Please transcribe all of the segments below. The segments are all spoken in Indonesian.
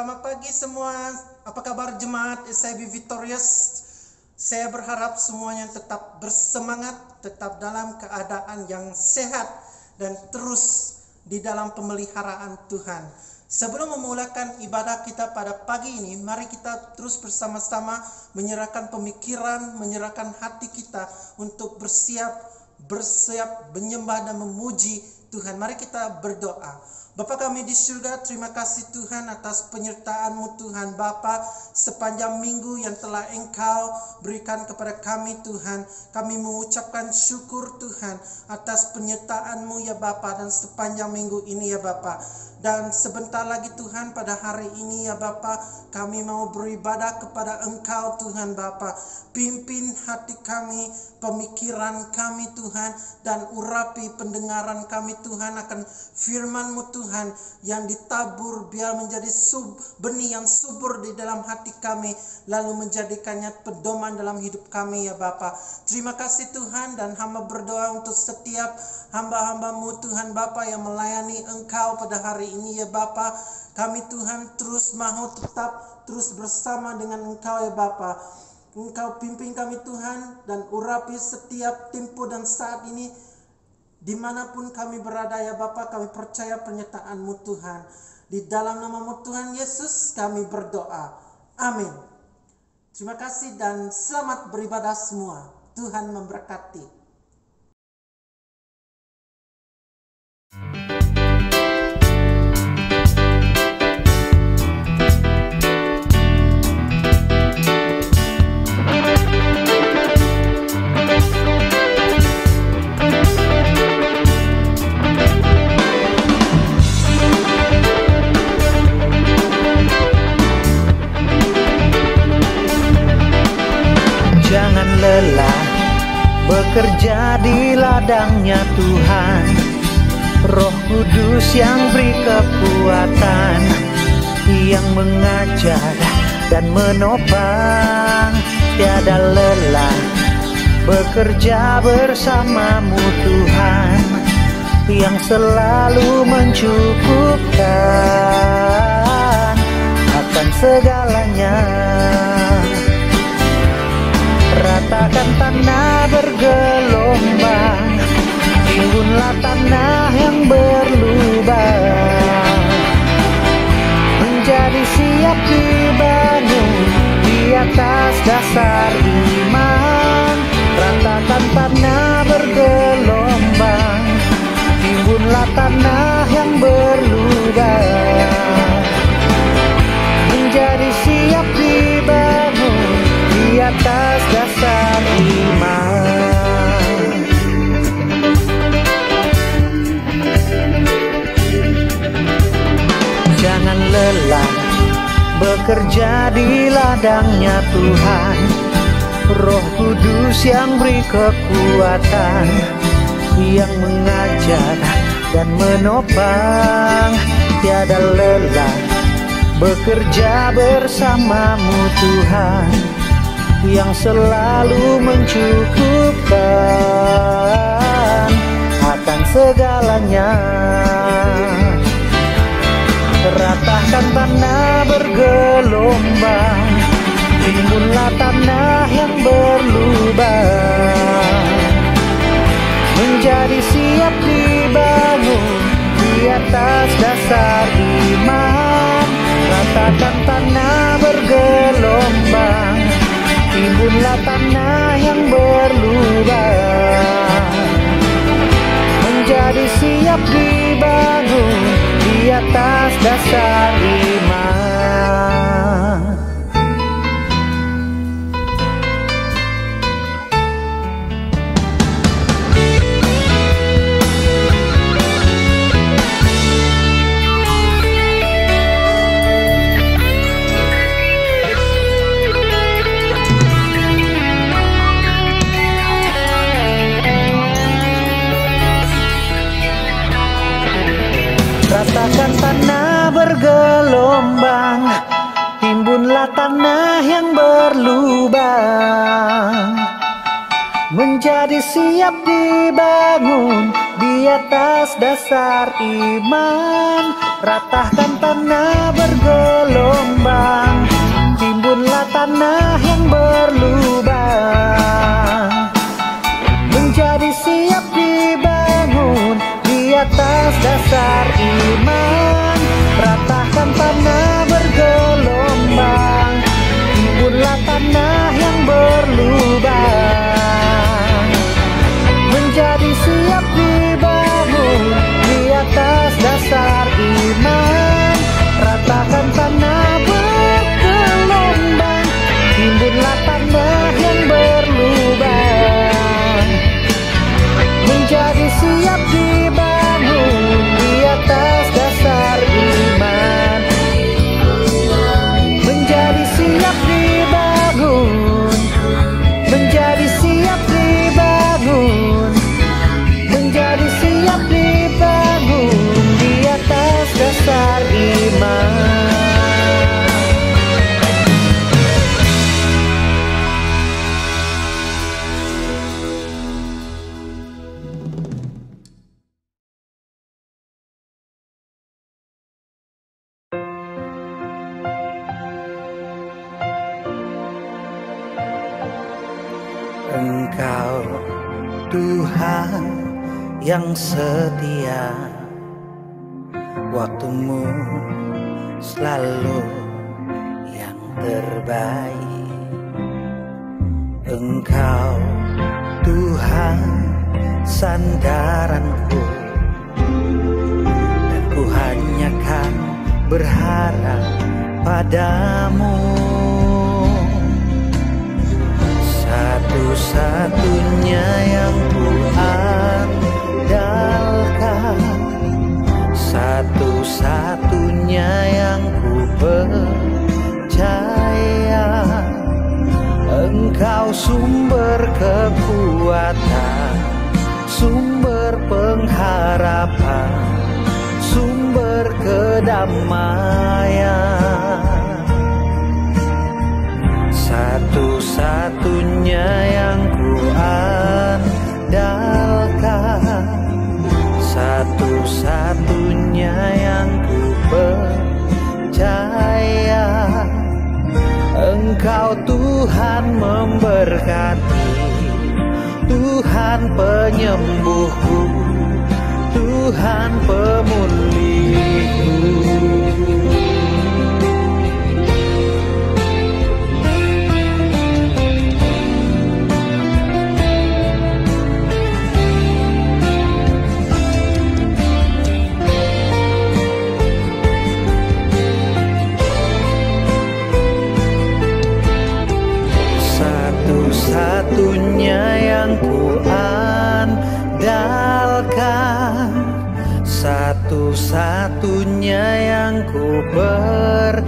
Selamat pagi semua. Apa kabar jemaat SIB Victorious? Saya berharap semuanya tetap bersemangat, tetap dalam keadaan yang sehat dan terus di dalam pemeliharaan Tuhan. Sebelum memulakan ibadah kita pada pagi ini, mari kita terus bersama-sama menyerahkan pemikiran, menyerahkan hati kita untuk bersiap menyembah dan memuji Tuhan. Mari kita berdoa. Bapa kami di surga, terima kasih Tuhan atas penyertaan-Mu Tuhan Bapa sepanjang minggu yang telah Engkau berikan kepada kami Tuhan. Kami mengucapkan syukur Tuhan atas penyertaan-Mu ya Bapa dan sepanjang minggu ini ya Bapa. Dan sebentar lagi Tuhan pada hari ini ya Bapa, kami mau beribadah kepada Engkau Tuhan Bapa. Pimpin hati kami, pemikiran kami Tuhan, dan urapi pendengaran kami Tuhan akan firman-Mu Tuhan yang ditabur biar menjadi benih yang subur di dalam hati kami, lalu menjadikannya pedoman dalam hidup kami ya Bapa. Terima kasih Tuhan, dan hamba berdoa untuk setiap hamba-hamba-Mu Tuhan Bapa yang melayani Engkau pada hari ini ya Bapa. Kami Tuhan terus mau tetap terus bersama dengan Engkau ya Bapa. Engkau pimpin kami Tuhan dan urapi setiap tempo dan saat ini dimanapun kami berada ya Bapa. Kami percaya penyertaan-Mu Tuhan. Di dalam nama-Mu Tuhan Yesus kami berdoa. Amin. Terima kasih dan selamat beribadah semua. Tuhan memberkati. Jangan lelah bekerja di ladangnya Tuhan. Roh Kudus yang beri kekuatan, yang mengajar dan menopang. Tiada lelah bekerja bersamamu Tuhan, yang selalu mencukupkan akan segalanya. Ratakan tanah bergelombang, timbunlah tanah yang berlubang, menjadi siap dibangun di atas dasar iman. Ratakan tanah bergelombang, timbunlah tanah yang berlubang, menjadi siap dibangun di atas dasar iman. Jangan lelah bekerja di ladangnya Tuhan. Roh Kudus yang beri kekuatan, yang mengajar dan menopang. Tiada lelah bekerja bersamamu Tuhan, yang selalu mencukupkan akan segalanya. Ratakan tanah bergelombang, timbunlah tanah yang berlubang, menjadi siap dibangun di atas dasar iman. Ratakan tanah bergelombang, timbunlah tanah yang berlubang, menjadi siap dibangun di atas dasar iman. Ratakan tanah bergelombang, timbunlah tanah yang berlubang, menjadi siap dibangun di di atas dasar iman. Ratahkan tanah bergelombang, timbunlah tanah yang berlubang. Menjadi siap dibangun di atas dasar iman. Ratahkan tanah bergelombang, timbunlah tanah yang berlubang. Menjadi siap dibangun di atas dasar iman. Ratakan tanah bergelombang, timbunlah tanah yang berlubang. Menjadi siap dibangun di atas dasar iman. Menjadi siap dibangun, menjadi siap dibangun, menjadi siap dibangun di atas dasar iman. Engkau Tuhan yang setia, waktumu selalu yang terbaik. Engkau Tuhan sandaranku, dan ku hanya kan berharap padamu. Satu-satunya yang ku andalkan, satu-satunya yang ku percaya. Engkau sumber kekuatan, sumber pengharapan, sumber kedamaian. Satu-satunya yang ku andalkan, satu-satunya yang ku percaya. Engkau Tuhan memberkati, Tuhan penyembuhku, Tuhan pemulihku. Satu-satunya yang ku andalkan, satu-satunya yang ku percaya.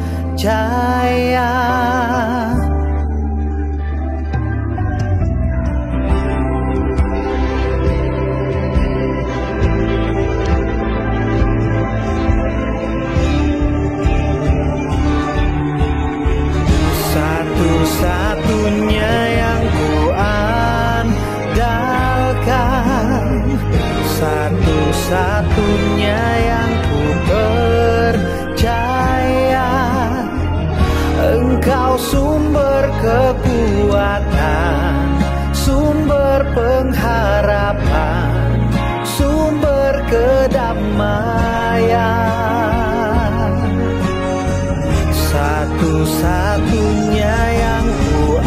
Satu-satunya yang ku andalkan, satu-satunya yang ku percaya. Engkau sumber kekuatan, sumber pengharapan, sumber kedamaian. Satu-satunya yang ku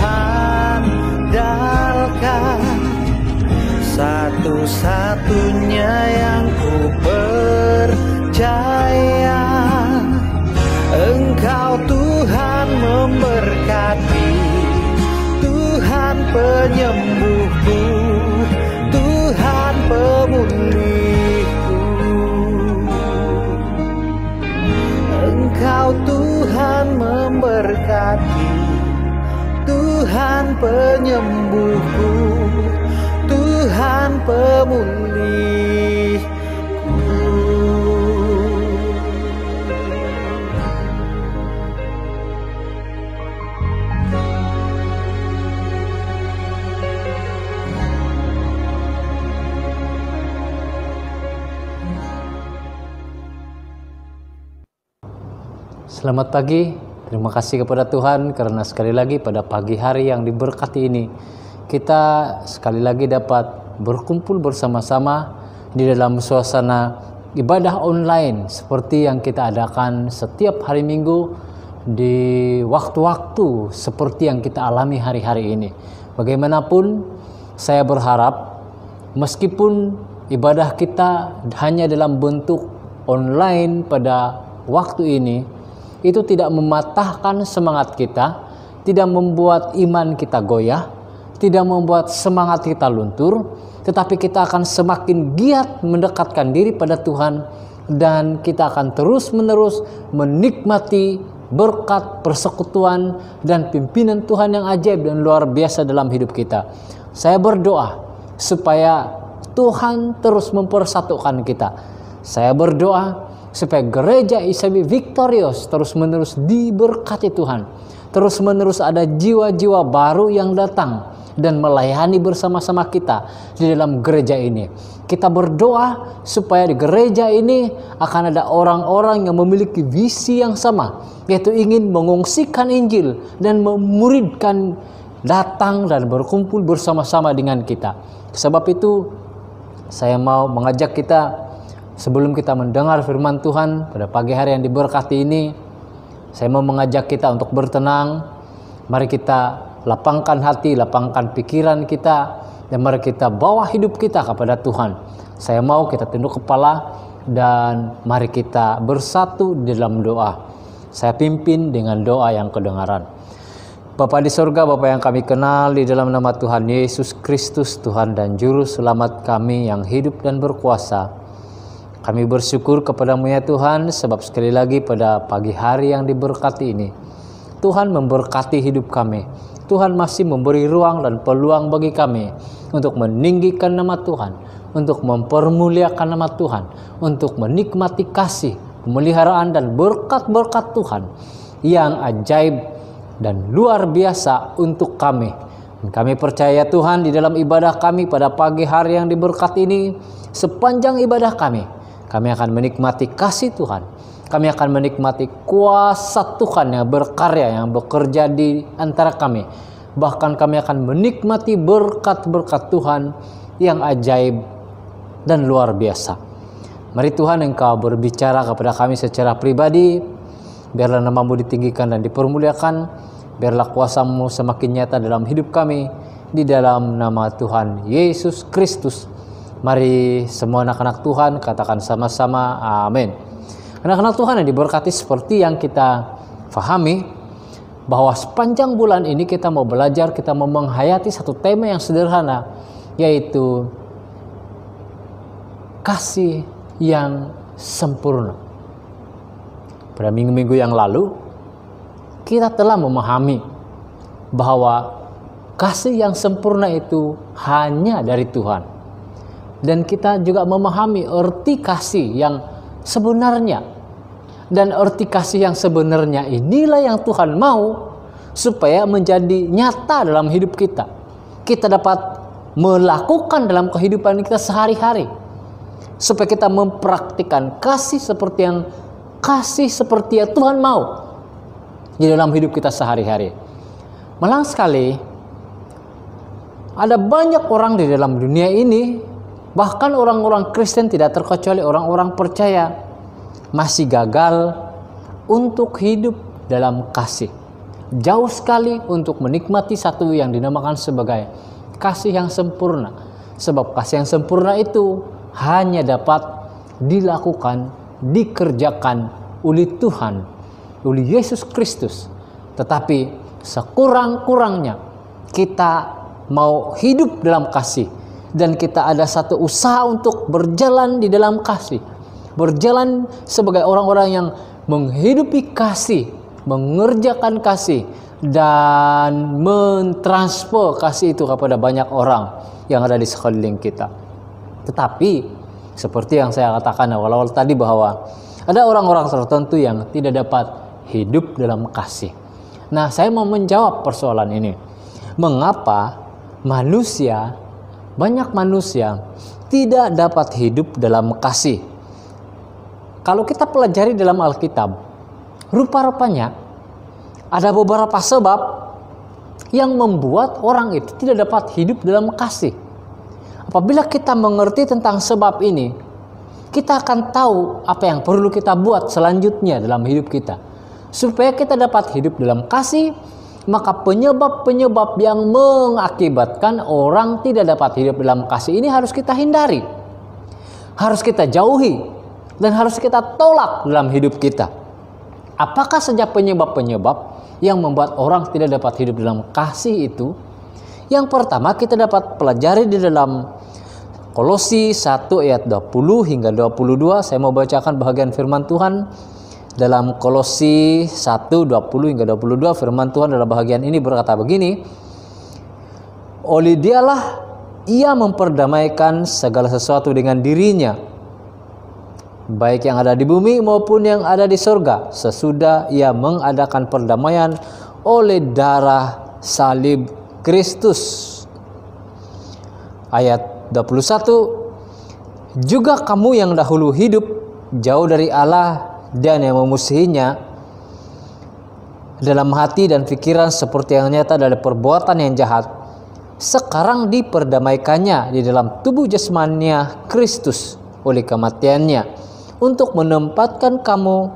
andalkan, satu-satunya yang ku percaya. Engkau Tuhan memberkati, Tuhan penyembuhku, Tuhan pemulihku. Selamat pagi, terima kasih kepada Tuhan karena sekali lagi pada pagi hari yang diberkati ini kita sekali lagi dapat berkumpul bersama-sama di dalam suasana ibadah online seperti yang kita adakan setiap hari Minggu di waktu-waktu seperti yang kita alami hari-hari ini. Bagaimanapun saya berharap meskipun ibadah kita hanya dalam bentuk online pada waktu ini, itu tidak mematahkan semangat kita, tidak membuat iman kita goyah, tidak membuat semangat kita luntur, tetapi kita akan semakin giat mendekatkan diri pada Tuhan dan kita akan terus-menerus menikmati berkat persekutuan dan pimpinan Tuhan yang ajaib dan luar biasa dalam hidup kita. Saya berdoa supaya Tuhan terus mempersatukan kita. Saya berdoa supaya gereja ICB Victorious terus-menerus diberkati Tuhan. Terus-menerus ada jiwa-jiwa baru yang datang dan melayani bersama-sama kita di dalam gereja ini. Kita berdoa supaya di gereja ini akan ada orang-orang yang memiliki visi yang sama, yaitu ingin mengungsikan Injil dan memuridkan datang dan berkumpul bersama-sama dengan kita. Sebab itu saya mau mengajak kita, sebelum kita mendengar firman Tuhan pada pagi hari yang diberkati ini, saya mau mengajak kita untuk bertenang. Mari kita lapangkan hati, lapangkan pikiran kita, dan mari kita bawa hidup kita kepada Tuhan. Saya mau kita tunduk kepala dan mari kita bersatu dalam doa. Saya pimpin dengan doa yang kedengaran. Bapa di sorga, Bapa yang kami kenal, di dalam nama Tuhan Yesus Kristus, Tuhan dan Juru Selamat kami yang hidup dan berkuasa, kami bersyukur kepadamu ya Tuhan, sebab sekali lagi pada pagi hari yang diberkati ini, Tuhan memberkati hidup kami. Tuhan masih memberi ruang dan peluang bagi kami untuk meninggikan nama Tuhan, untuk mempermuliakan nama Tuhan, untuk menikmati kasih, pemeliharaan dan berkat-berkat Tuhan yang ajaib dan luar biasa untuk kami. Dan kami percaya Tuhan di dalam ibadah kami pada pagi hari yang diberkati ini, sepanjang ibadah kami akan menikmati kasih Tuhan. Kami akan menikmati kuasa Tuhan yang berkarya, yang bekerja di antara kami. Bahkan kami akan menikmati berkat-berkat Tuhan yang ajaib dan luar biasa. Mari Tuhan Engkau berbicara kepada kami secara pribadi. Biarlah namamu ditinggikan dan dipermuliakan. Biarlah kuasa-Mu semakin nyata dalam hidup kami. Di dalam nama Tuhan Yesus Kristus. Mari semua anak-anak Tuhan katakan sama-sama amin. Anak-anak Tuhan yang diberkati, seperti yang kita fahami bahwa sepanjang bulan ini kita mau belajar, kita mau menghayati satu tema yang sederhana, yaitu kasih yang sempurna. Pada minggu-minggu yang lalu kita telah memahami bahwa kasih yang sempurna itu hanya dari Tuhan. Dan kita juga memahami arti kasih yang sebenarnya. Dan arti kasih yang sebenarnya inilah yang Tuhan mau supaya menjadi nyata dalam hidup kita. Kita dapat melakukan dalam kehidupan kita sehari-hari. Supaya kita mempraktikkan kasih seperti yang Tuhan mau di dalam hidup kita sehari-hari. Malang sekali, ada banyak orang di dalam dunia ini, bahkan orang-orang Kristen tidak terkecuali orang-orang percaya, masih gagal untuk hidup dalam kasih. Jauh sekali untuk menikmati satu yang dinamakan sebagai kasih yang sempurna. Sebab kasih yang sempurna itu hanya dapat dilakukan, dikerjakan oleh Tuhan, oleh Yesus Kristus. Tetapi sekurang-kurangnya kita mau hidup dalam kasih. Dan kita ada satu usaha untuk berjalan di dalam kasih. Berjalan sebagai orang-orang yang menghidupi kasih, mengerjakan kasih, dan mentransfer kasih itu kepada banyak orang yang ada di sekeliling kita. Tetapi seperti yang saya katakan awal-awal tadi, bahwa ada orang-orang tertentu yang tidak dapat hidup dalam kasih. Nah, saya mau menjawab persoalan ini. Mengapa banyak manusia tidak dapat hidup dalam kasih? Kalau kita pelajari dalam Alkitab, rupa-rupanya ada beberapa sebab yang membuat orang itu tidak dapat hidup dalam kasih. Apabila kita mengerti tentang sebab ini, kita akan tahu apa yang perlu kita buat selanjutnya dalam hidup kita. Supaya kita dapat hidup dalam kasih, maka penyebab-penyebab yang mengakibatkan orang tidak dapat hidup dalam kasih ini harus kita hindari. Harus kita jauhi dan harus kita tolak dalam hidup kita. Apakah saja penyebab-penyebab yang membuat orang tidak dapat hidup dalam kasih itu? Yang pertama kita dapat pelajari di dalam Kolose 1 ayat 20 hingga 22. Saya mau bacakan bahagian firman Tuhan dalam Kolose 1 20 hingga 22. Firman Tuhan dalam bahagian ini berkata begini: oleh Dialah ia memperdamaikan segala sesuatu dengan dirinya, baik yang ada di bumi maupun yang ada di surga, sesudah ia mengadakan perdamaian oleh darah salib Kristus. Ayat 21, juga kamu yang dahulu hidup jauh dari Allah dan yang memusuhinya dalam hati dan pikiran seperti yang nyata dari perbuatan yang jahat, sekarang diperdamaikannya di dalam tubuh jasmaninya Kristus oleh kematiannya, untuk menempatkan kamu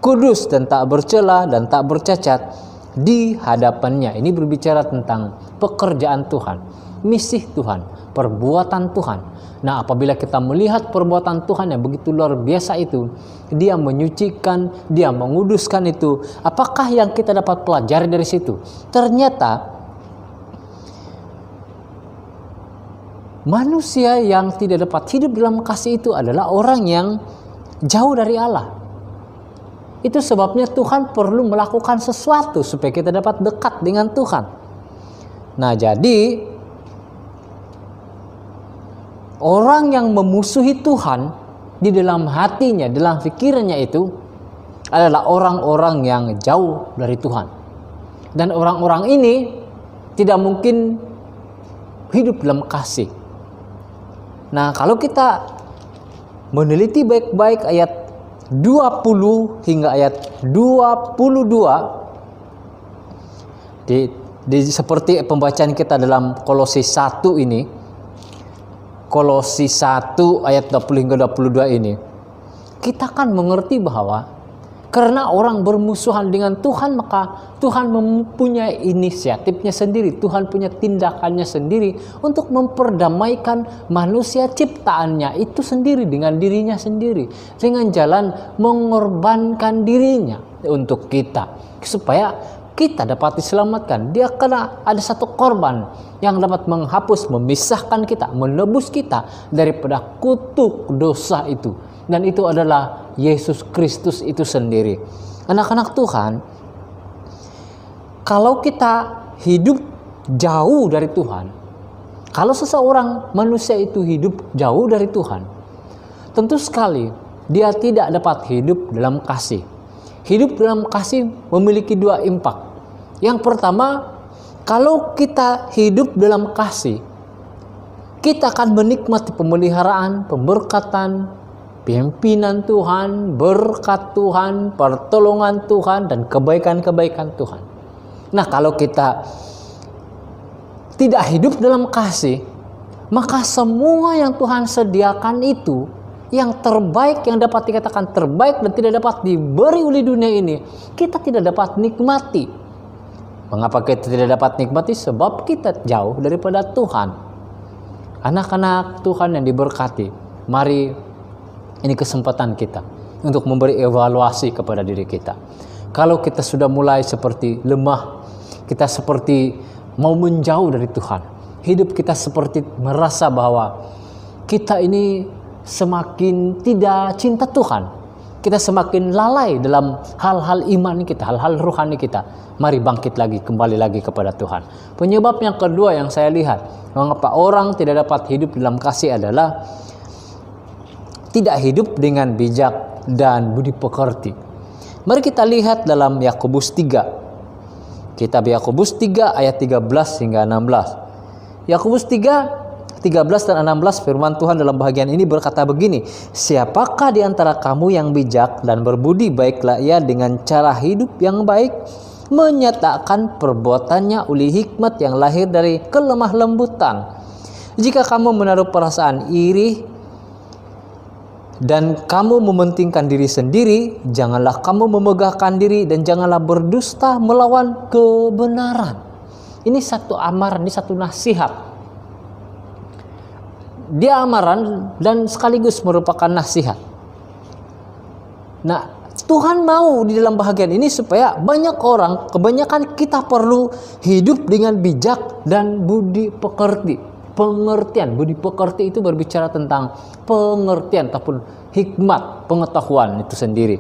kudus dan tak bercela dan tak bercacat di hadapannya. Ini berbicara tentang pekerjaan Tuhan, misi Tuhan, perbuatan Tuhan. Nah, apabila kita melihat perbuatan Tuhan yang begitu luar biasa itu, Dia menyucikan, Dia menguduskan itu, apakah yang kita dapat pelajari dari situ? Ternyata manusia yang tidak dapat hidup dalam kasih itu adalah orang yang jauh dari Allah. Itu sebabnya Tuhan perlu melakukan sesuatu supaya kita dapat dekat dengan Tuhan. Nah, jadi orang yang memusuhi Tuhan di dalam hatinya, dalam pikirannya itu adalah orang-orang yang jauh dari Tuhan. Dan orang-orang ini tidak mungkin hidup dalam kasih. Nah, kalau kita meneliti baik-baik ayat 20 hingga ayat 22 seperti pembacaan kita dalam Kolose 1 ini, Kolose 1 ayat 20 hingga 22 ini, kita kan mengerti bahwa karena orang bermusuhan dengan Tuhan, maka Tuhan mempunyai inisiatifnya sendiri, Tuhan punya tindakannya sendiri untuk memperdamaikan manusia ciptaannya itu sendiri dengan dirinya sendiri, dengan jalan mengorbankan dirinya untuk kita supaya kita dapat diselamatkan. Dia kena ada satu korban yang dapat menghapus, memisahkan kita, menebus kita daripada kutuk dosa itu. Dan itu adalah Yesus Kristus itu sendiri. Anak-anak Tuhan, kalau kita hidup jauh dari Tuhan, kalau seseorang manusia itu hidup jauh dari Tuhan, tentu sekali dia tidak dapat hidup dalam kasih. Hidup dalam kasih memiliki dua impak. Yang pertama, kalau kita hidup dalam kasih, kita akan menikmati pemeliharaan, pemberkatan, pimpinan Tuhan, berkat Tuhan, pertolongan Tuhan, dan kebaikan-kebaikan Tuhan. Nah, kalau kita tidak hidup dalam kasih, maka semua yang Tuhan sediakan itu, yang terbaik, yang dapat dikatakan terbaik dan tidak dapat diberi oleh dunia ini, kita tidak dapat nikmati. Mengapa kita tidak dapat nikmati? Sebab kita jauh daripada Tuhan. Anak-anak Tuhan yang diberkati, mari ini kesempatan kita untuk memberi evaluasi kepada diri kita. Kalau kita sudah mulai seperti lemah, kita seperti mau menjauh dari Tuhan, hidup kita seperti merasa bahwa kita ini semakin tidak cinta Tuhan, kita semakin lalai dalam hal-hal iman kita, hal-hal rohani kita. Mari bangkit lagi, kembali lagi kepada Tuhan. Penyebab yang kedua yang saya lihat, mengapa orang tidak dapat hidup dalam kasih adalah tidak hidup dengan bijak dan budi pekerti. Mari kita lihat dalam Yakobus 3. Kitab Yakobus 3 ayat 13 hingga 16. Yakobus 3 13 dan 16 firman Tuhan dalam bahagian ini berkata begini, siapakah di antara kamu yang bijak dan berbudi baiklah ia dengan cara hidup yang baik, menyatakan perbuatannya oleh hikmat yang lahir dari kelemah lembutan. Jika kamu menaruh perasaan iri dan kamu mementingkan diri sendiri, janganlah kamu memegahkan diri dan janganlah berdusta melawan kebenaran. Ini satu amaran, ini satu nasihat. Dia amaran dan sekaligus merupakan nasihat. Nah, Tuhan mau di dalam bahagian ini supaya banyak orang, kebanyakan kita perlu hidup dengan bijak dan budi pekerti. Pengertian, budi pekerti itu berbicara tentang pengertian ataupun hikmat, pengetahuan itu sendiri.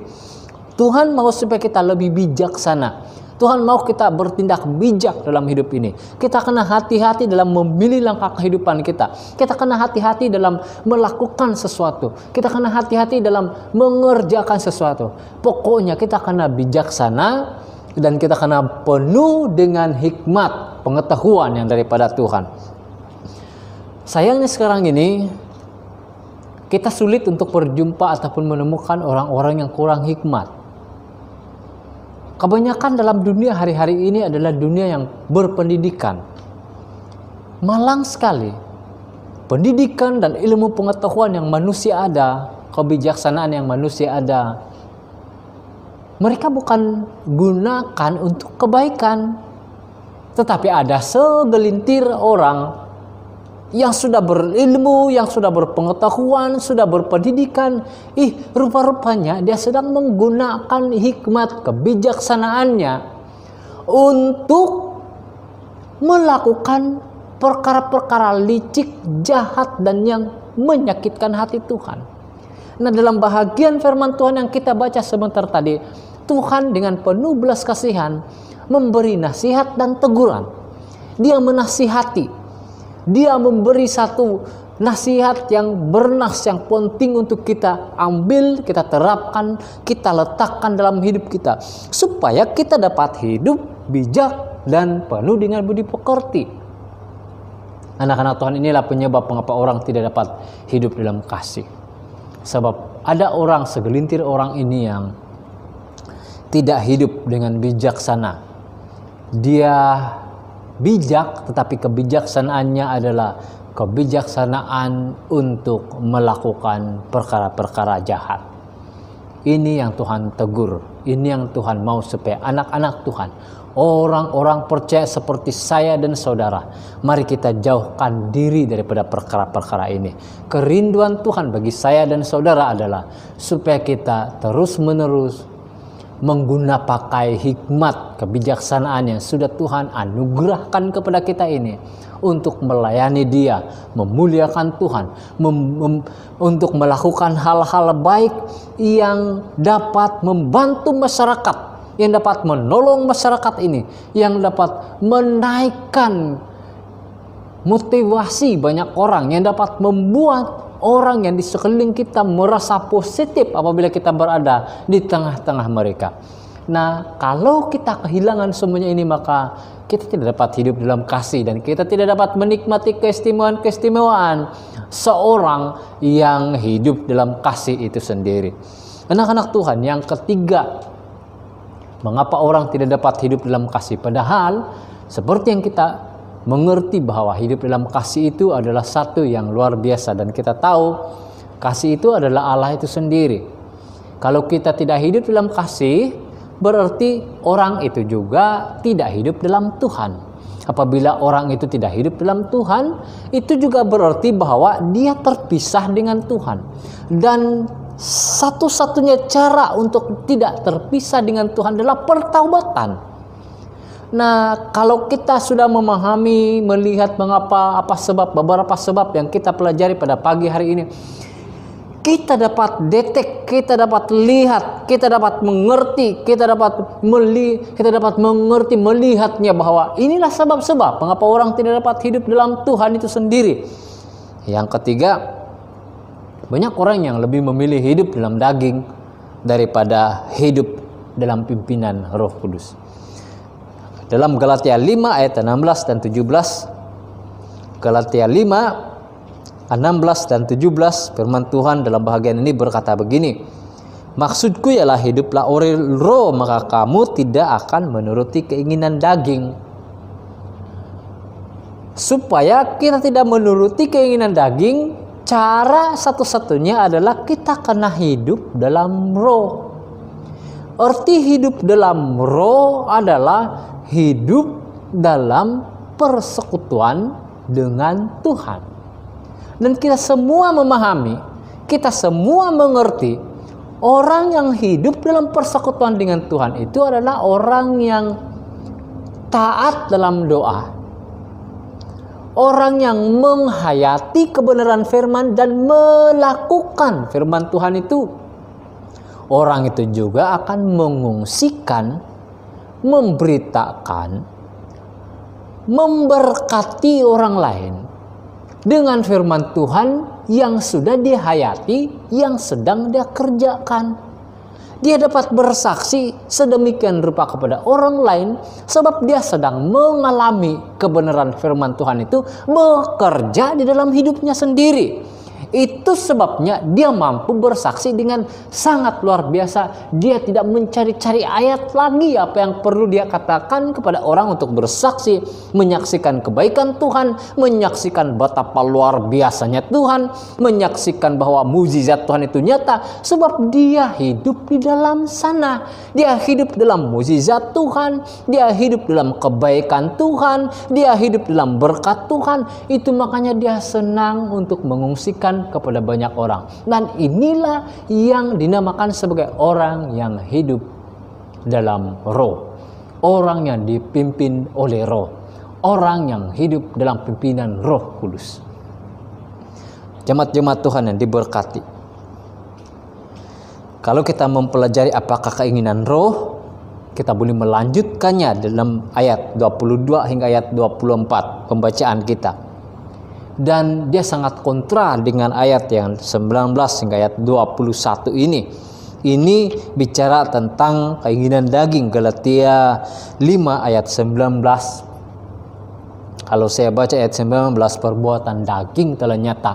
Tuhan mau supaya kita lebih bijaksana. Tuhan mau kita bertindak bijak dalam hidup ini. Kita kena hati-hati dalam memilih langkah kehidupan kita. Kita kena hati-hati dalam melakukan sesuatu. Kita kena hati-hati dalam mengerjakan sesuatu. Pokoknya kita kena bijaksana dan kita kena penuh dengan hikmat, pengetahuan yang daripada Tuhan. Sayangnya sekarang ini kita sulit untuk berjumpa ataupun menemukan orang-orang yang kurang hikmat. Kebanyakan dalam dunia hari-hari ini adalah dunia yang berpendidikan. Malang sekali. Pendidikan dan ilmu pengetahuan yang manusia ada, kebijaksanaan yang manusia ada, mereka bukan gunakan untuk kebaikan. Tetapi ada segelintir orang yang sudah berilmu, yang sudah berpengetahuan, sudah berpendidikan, rupa-rupanya dia sedang menggunakan hikmat kebijaksanaannya untuk melakukan perkara-perkara licik, jahat, dan yang menyakitkan hati Tuhan. Nah, dalam bahagian firman Tuhan yang kita baca sebentar tadi, Tuhan dengan penuh belas kasihan memberi nasihat dan teguran. Dia menasihati. Dia memberi satu nasihat yang bernas, yang penting untuk kita ambil, kita terapkan, kita letakkan dalam hidup kita, supaya kita dapat hidup bijak dan penuh dengan budi pekerti. Anak-anak Tuhan, inilah penyebab mengapa orang tidak dapat hidup dalam kasih. Sebab ada orang, segelintir orang ini yang tidak hidup dengan bijaksana. Dia bijak, tetapi kebijaksanaannya adalah kebijaksanaan untuk melakukan perkara-perkara jahat. Ini yang Tuhan tegur. Ini yang Tuhan mau supaya anak-anak Tuhan, orang-orang percaya seperti saya dan saudara, mari kita jauhkan diri daripada perkara-perkara ini. Kerinduan Tuhan bagi saya dan saudara adalah supaya kita terus-menerus menggunakan pakai hikmat kebijaksanaan yang sudah Tuhan anugerahkan kepada kita ini untuk melayani Dia, memuliakan Tuhan, untuk melakukan hal-hal baik yang dapat membantu masyarakat, yang dapat menolong masyarakat ini, yang dapat menaikkan motivasi banyak orang, yang dapat membuat orang yang di sekeliling kita merasa positif apabila kita berada di tengah-tengah mereka. Nah, kalau kita kehilangan semuanya ini, maka kita tidak dapat hidup dalam kasih dan kita tidak dapat menikmati keistimewaan-keistimewaan seorang yang hidup dalam kasih itu sendiri. Anak-anak Tuhan, yang ketiga, mengapa orang tidak dapat hidup dalam kasih? Padahal seperti yang kita mengerti bahwa hidup dalam kasih itu adalah satu yang luar biasa, dan kita tahu kasih itu adalah Allah itu sendiri. Kalau kita tidak hidup dalam kasih, berarti orang itu juga tidak hidup dalam Tuhan. Apabila orang itu tidak hidup dalam Tuhan, itu juga berarti bahwa dia terpisah dengan Tuhan. Dan satu-satunya cara untuk tidak terpisah dengan Tuhan adalah pertaubatan. Nah, kalau kita sudah memahami, melihat mengapa, beberapa sebab yang kita pelajari pada pagi hari ini, kita dapat kita dapat lihat, kita dapat mengerti, kita dapat mengerti, melihatnya bahwa inilah sebab-sebab mengapa orang tidak dapat hidup dalam Tuhan itu sendiri. Yang ketiga, banyak orang yang lebih memilih hidup dalam daging daripada hidup dalam pimpinan Roh Kudus. Dalam Galatia 5 ayat 16 dan 17, Galatia 5 16 dan 17 firman Tuhan dalam bahagian ini berkata begini. Maksudku ialah hiduplah oleh roh, maka kamu tidak akan menuruti keinginan daging. Supaya kita tidak menuruti keinginan daging, cara satu-satunya adalah kita kena hidup dalam roh. Arti hidup dalam roh adalah hidup dalam persekutuan dengan Tuhan. Dan kita semua memahami, kita semua mengerti, orang yang hidup dalam persekutuan dengan Tuhan itu adalah orang yang taat dalam doa. Orang yang menghayati kebenaran firman dan melakukan firman Tuhan itu. Orang itu juga akan mengungsikan, memberitakan, memberkati orang lain dengan firman Tuhan yang sudah dia hayati, yang sedang dia kerjakan. Dia dapat bersaksi sedemikian rupa kepada orang lain sebab dia sedang mengalami kebenaran firman Tuhan itu bekerja di dalam hidupnya sendiri. Itu sebabnya dia mampu bersaksi dengan sangat luar biasa. Dia tidak mencari-cari ayat lagi apa yang perlu dia katakan kepada orang untuk bersaksi, menyaksikan kebaikan Tuhan, menyaksikan betapa luar biasanya Tuhan, menyaksikan bahwa mukjizat Tuhan itu nyata sebab dia hidup di dalam sana. Dia hidup dalam mukjizat Tuhan, dia hidup dalam kebaikan Tuhan, dia hidup dalam berkat Tuhan. Itu makanya dia senang untuk mengungsikan kepada banyak orang. Dan inilah yang dinamakan sebagai orang yang hidup dalam roh. Orang yang dipimpin oleh roh. Orang yang hidup dalam pimpinan Roh Kudus. Jemaat-jemaat Tuhan yang diberkati. Kalau kita mempelajari apakah keinginan roh, kita boleh melanjutkannya dalam ayat 22 hingga ayat 24 pembacaan kita. Dan dia sangat kontra dengan ayat yang 19 hingga ayat 21 ini. Ini bicara tentang keinginan daging, Galatia 5 ayat 19. Kalau saya baca ayat 19, perbuatan daging telah nyata,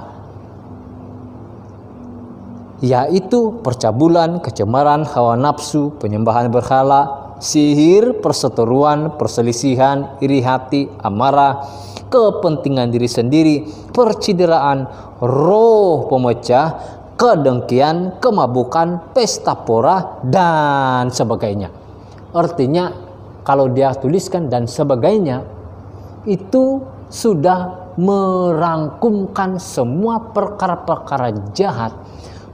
yaitu percabulan, kecemaran, hawa nafsu, penyembahan berhala, sihir, perseteruan, perselisihan, iri hati, amarah, kepentingan diri sendiri, percideraan, roh pemecah, kedengkian, kemabukan, pesta pora, dan sebagainya. Artinya kalau dia tuliskan dan sebagainya, itu sudah merangkumkan semua perkara-perkara jahat,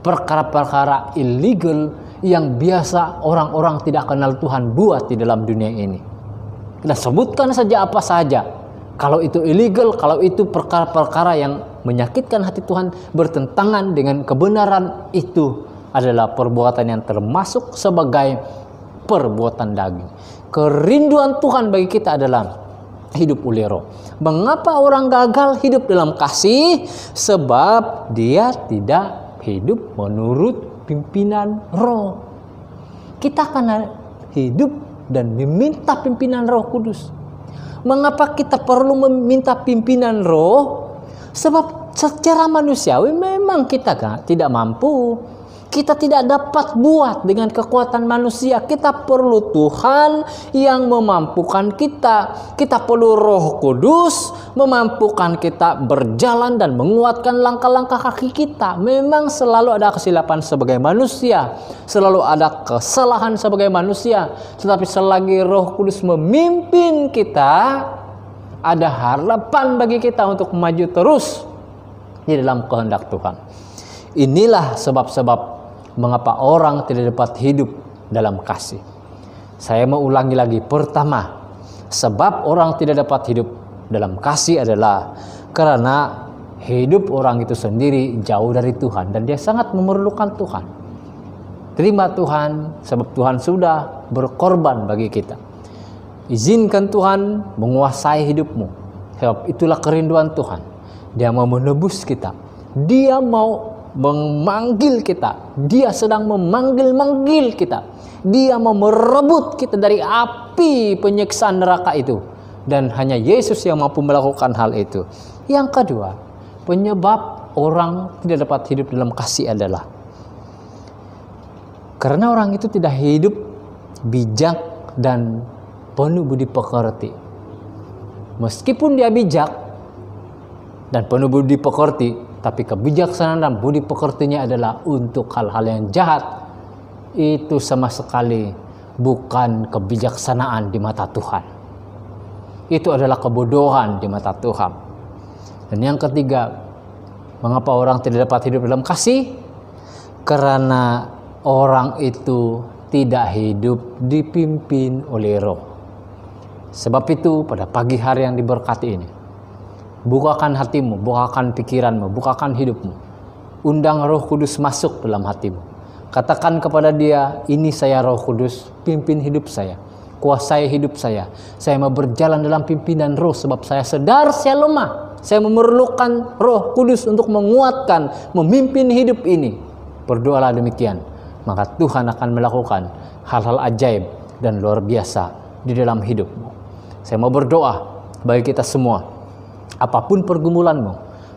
perkara-perkara illegal yang biasa orang-orang tidak kenal Tuhan buat di dalam dunia ini. Kita sebutkan saja apa saja. Kalau itu illegal, kalau itu perkara-perkara yang menyakitkan hati Tuhan, bertentangan dengan kebenaran, itu adalah perbuatan yang termasuk sebagai perbuatan daging. Kerinduan Tuhan bagi kita adalah hidup oleh roh. Mengapa orang gagal hidup dalam kasih? Sebab dia tidak hidup menurut pimpinan roh. Kita akan hidup dan meminta pimpinan Roh Kudus. Mengapa kita perlu meminta pimpinan roh? Sebab secara manusiawi memang kita tidak mampu. Kita tidak dapat buat dengan kekuatan manusia. Kita perlu Tuhan yang memampukan kita. Kita perlu Roh Kudus memampukan kita berjalan dan menguatkan langkah-langkah kaki kita. Memang selalu ada kesilapan sebagai manusia, selalu ada kesalahan sebagai manusia. Tetapi selagi Roh Kudus memimpin kita, ada harapan bagi kita untuk maju terus di dalam kehendak Tuhan. Inilah sebab-sebab mengapa orang tidak dapat hidup dalam kasih. Saya mau ulangi lagi. Pertama, sebab orang tidak dapat hidup dalam kasih adalah karena hidup orang itu sendiri jauh dari Tuhan dan dia sangat memerlukan Tuhan. Terima Tuhan, sebab Tuhan sudah berkorban bagi kita. Izinkan Tuhan menguasai hidupmu, sebab itulah kerinduan Tuhan. Dia mau menebus kita, dia mau memanggil kita, dia sedang memanggil-manggil kita, dia mau merebut kita dari api penyiksaan neraka itu, dan hanya Yesus yang mampu melakukan hal itu. Yang kedua, penyebab orang tidak dapat hidup dalam kasih adalah karena orang itu tidak hidup bijak dan penuh budi pekerti. Meskipun dia bijak dan penuh budi pekerti, tapi kebijaksanaan dan budi pekertinya adalah untuk hal-hal yang jahat, itu sama sekali bukan kebijaksanaan di mata Tuhan. Itu adalah kebodohan di mata Tuhan. Dan yang ketiga, mengapa orang tidak dapat hidup dalam kasih? Karena orang itu tidak hidup dipimpin oleh Roh. Sebab itu pada pagi hari yang diberkati ini, bukakan hatimu, bukakan pikiranmu, bukakan hidupmu. Undang Roh Kudus masuk dalam hatimu. Katakan kepada dia, ini saya Roh Kudus, pimpin hidup saya, kuasai hidup saya. Saya mau berjalan dalam pimpinan Roh sebab saya sadar saya lemah. Saya memerlukan Roh Kudus untuk menguatkan, memimpin hidup ini. Berdoalah demikian, maka Tuhan akan melakukan hal-hal ajaib dan luar biasa di dalam hidupmu. Saya mau berdoa bagi kita semua, apapun pergumulanmu,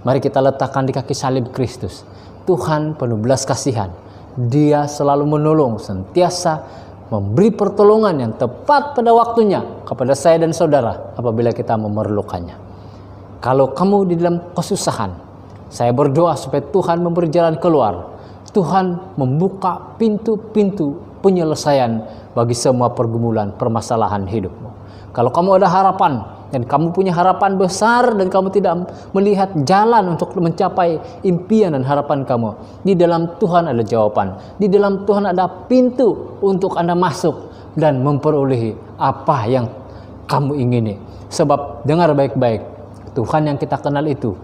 mari kita letakkan di kaki salib Kristus. Tuhan penuh belas kasihan. Dia selalu menolong, sentiasa memberi pertolongan yang tepat pada waktunya kepada saya dan saudara apabila kita memerlukannya. Kalau kamu di dalam kesusahan, saya berdoa supaya Tuhan memberi jalan keluar. Tuhan membuka pintu-pintu penyelesaian bagi semua pergumulan, permasalahan hidupmu. Kalau kamu ada harapan dan kamu punya harapan besar dan kamu tidak melihat jalan untuk mencapai impian dan harapan kamu, di dalam Tuhan ada jawaban. Di dalam Tuhan ada pintu untuk Anda masuk dan memperolehi apa yang kamu ingini. Sebab dengar baik-baik, Tuhan yang kita kenal itu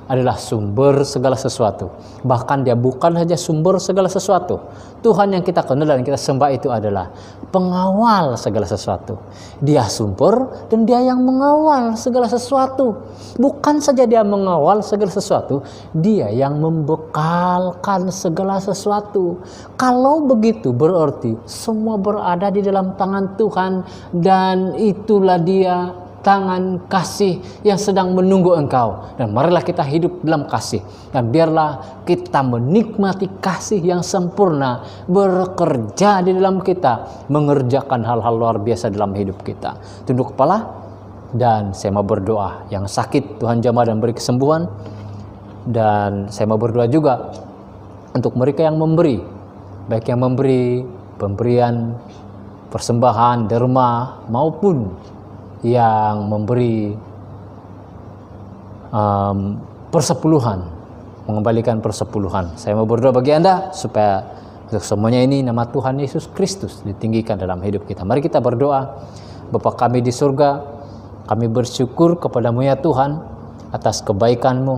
adalah sumber segala sesuatu. Bahkan dia bukan saja sumber segala sesuatu. Tuhan yang kita kenal dan kita sembah itu adalah pengawal segala sesuatu. Dia sumber dan dia yang mengawal segala sesuatu. Bukan saja dia mengawal segala sesuatu, dia yang membekalkan segala sesuatu. Kalau begitu berarti semua berada di dalam tangan Tuhan, dan itulah dia tangan kasih yang sedang menunggu engkau. Dan marilah kita hidup dalam kasih, dan biarlah kita menikmati kasih yang sempurna bekerja di dalam kita, mengerjakan hal-hal luar biasa dalam hidup kita. Tunduk kepala dan saya mau berdoa. Yang sakit Tuhan jamah dan beri kesembuhan. Dan saya mau berdoa juga untuk mereka yang memberi, baik yang memberi pemberian persembahan derma maupun yang memberi persepuluhan, mengembalikan persepuluhan. Saya mau berdoa bagi Anda supaya untuk semuanya ini nama Tuhan Yesus Kristus ditinggikan dalam hidup kita. Mari kita berdoa. Bapa kami di surga, kami bersyukur kepadamu ya Tuhan atas kebaikan-Mu,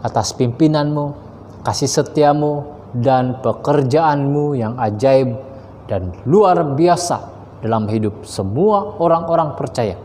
atas pimpinan-Mu, kasih setiamu, dan pekerjaan-Mu yang ajaib dan luar biasa dalam hidup semua orang-orang percaya.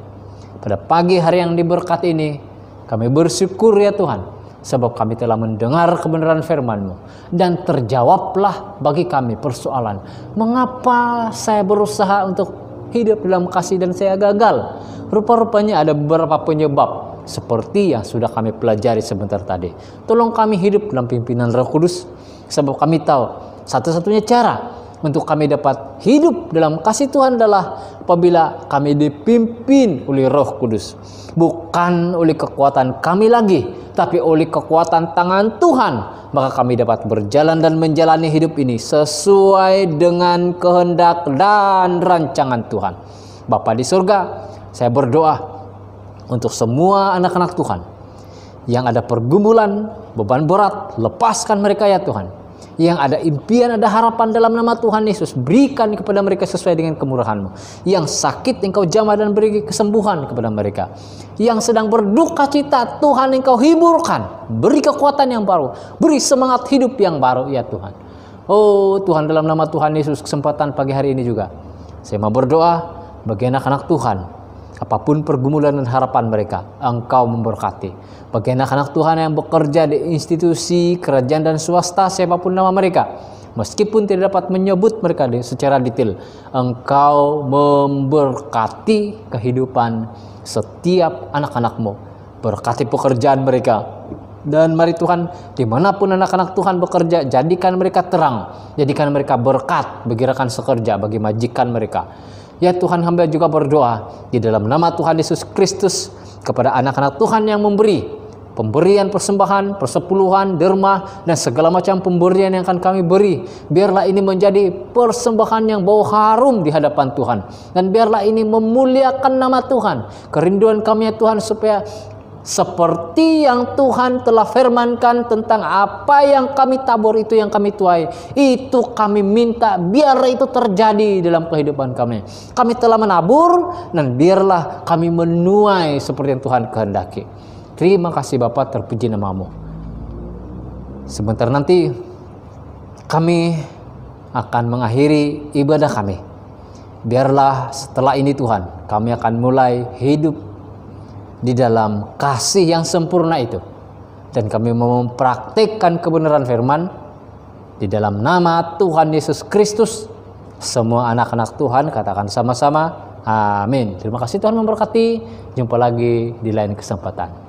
Pada pagi hari yang diberkati ini, kami bersyukur ya Tuhan, sebab kami telah mendengar kebenaran firman-Mu, dan terjawablah bagi kami persoalan, mengapa saya berusaha untuk hidup dalam kasih dan saya gagal. Rupa-rupanya ada beberapa penyebab, seperti yang sudah kami pelajari sebentar tadi. Tolong kami hidup dalam pimpinan Roh Kudus, sebab kami tahu satu-satunya cara untuk kami dapat hidup dalam kasih Tuhan adalah apabila kami dipimpin oleh Roh Kudus. Bukan oleh kekuatan kami lagi, tapi oleh kekuatan tangan Tuhan. Maka kami dapat berjalan dan menjalani hidup ini sesuai dengan kehendak dan rancangan Tuhan. Bapa di surga, saya berdoa untuk semua anak-anak Tuhan yang ada pergumulan, beban berat, lepaskan mereka ya Tuhan. Yang ada impian, ada harapan dalam nama Tuhan Yesus, berikan kepada mereka sesuai dengan kemurahan-Mu. Yang sakit Engkau jamah dan beri kesembuhan kepada mereka. Yang sedang berduka cita, Tuhan Engkau hiburkan, beri kekuatan yang baru, beri semangat hidup yang baru ya Tuhan. Oh Tuhan, dalam nama Tuhan Yesus, kesempatan pagi hari ini juga saya mau berdoa bagi anak-anak Tuhan. Apapun pergumulan dan harapan mereka, Engkau memberkati. Bagi anak-anak Tuhan yang bekerja di institusi, kerajaan dan swasta, siapapun nama mereka, meskipun tidak dapat menyebut mereka secara detail, Engkau memberkati kehidupan setiap anak-anak-Mu. Berkati pekerjaan mereka, Dan mari Tuhan, dimanapun anak-anak Tuhan bekerja, jadikan mereka terang, jadikan mereka berkat bagi rekan sekerja, bagi majikan mereka. Ya Tuhan, hamba juga berdoa di dalam nama Tuhan Yesus Kristus kepada anak-anak Tuhan yang memberi pemberian persembahan, persepuluhan, derma, dan segala macam pemberian yang akan kami beri. Biarlah ini menjadi persembahan yang bau harum di hadapan Tuhan. Dan biarlah ini memuliakan nama Tuhan. Kerinduan kami ya Tuhan, supaya seperti yang Tuhan telah firmankan tentang apa yang kami tabur, itu yang kami tuai, itu kami minta biar itu terjadi dalam kehidupan kami. Kami telah menabur, dan biarlah kami menuai seperti yang Tuhan kehendaki. Terima kasih Bapa, terpuji namamu. Sebentar nanti kami akan mengakhiri ibadah kami. Biarlah setelah ini Tuhan, kami akan mulai hidup di dalam kasih yang sempurna itu, dan kami mau mempraktikkan kebenaran firman di dalam nama Tuhan Yesus Kristus. Semua anak-anak Tuhan katakan sama-sama amin. Terima kasih, Tuhan memberkati. Jumpa lagi di lain kesempatan.